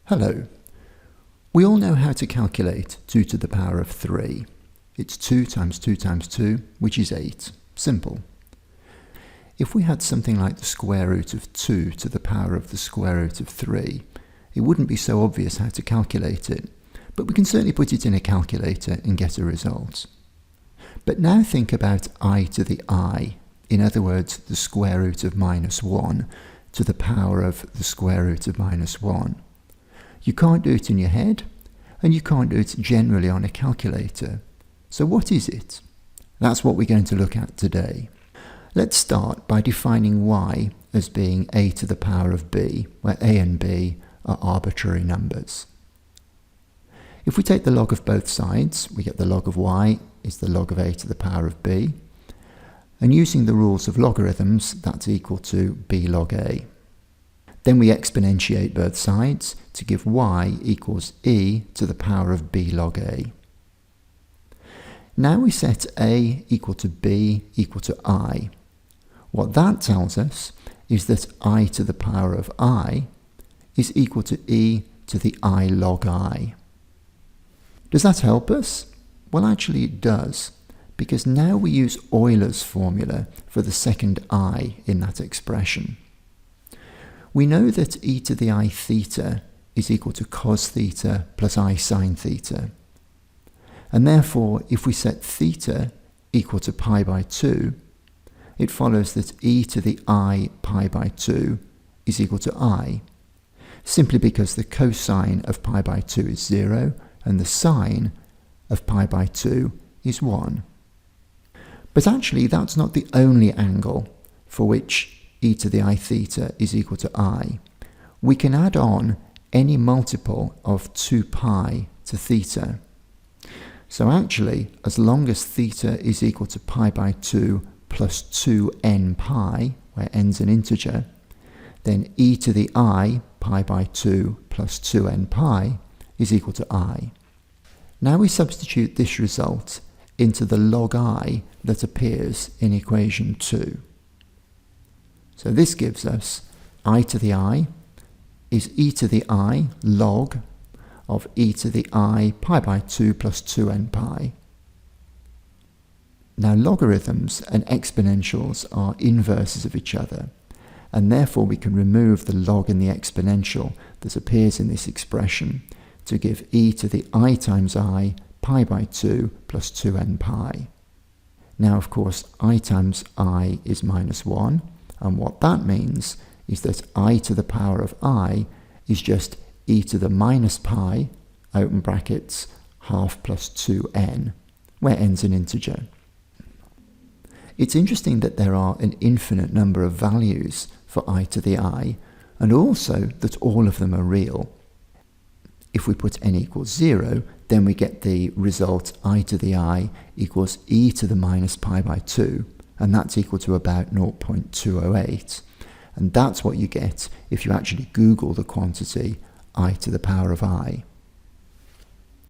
Hello. We all know how to calculate 2 to the power of 3. It's 2 times 2 times 2, which is 8. Simple. If we had something like the square root of 2 to the power of the square root of 3, it wouldn't be so obvious how to calculate it, but we can certainly put it in a calculator and get a result. But now think about I to the I, in other words, the square root of minus 1 to the power of the square root of minus 1. You can't do it in your head, and you can't do it generally on a calculator. So what is it? That's what we're going to look at today. Let's start by defining y as being a to the power of b, where a and b are arbitrary numbers. If we take the log of both sides, we get the log of y is the log of a to the power of b. And using the rules of logarithms, that's equal to b log a. Then we exponentiate both sides to give y equals e to the power of b log a. Now we set a equal to b equal to I. What that tells us is that I to the power of I is equal to e to the I log I. Does that help us? Well, actually it does, because now we use Euler's formula for the second I in that expression. We know that e to the I theta is equal to cos theta plus I sine theta. And therefore, if we set theta equal to pi by 2, it follows that e to the I pi by 2 is equal to I, simply because the cosine of pi by 2 is 0 and the sine of pi by 2 is 1. But actually, that's not the only angle for which e to the I theta is equal to I. We can add on any multiple of 2 pi to theta. So actually, as long as theta is equal to pi by 2 plus 2n pi, where n's an integer, then e to the I pi by 2 plus 2n pi is equal to I. Now we substitute this result into the log I that appears in equation 2. So this gives us I to the I is e to the I log of e to the I pi by 2 plus 2n pi. Now logarithms and exponentials are inverses of each other, and therefore we can remove the log in the exponential that appears in this expression to give e to the I times I pi by 2 plus 2n pi. Now of course I times I is minus 1, and what that means is that I to the power of I is just e to the minus pi, open brackets, half plus 2n, where n's an integer. It's interesting that there are an infinite number of values for I to the I, and also that all of them are real. If we put n equals 0, then we get the result I to the I equals e to the minus pi by 2, and that's equal to about 0.208. And that's what you get if you actually Google the quantity I to the power of I.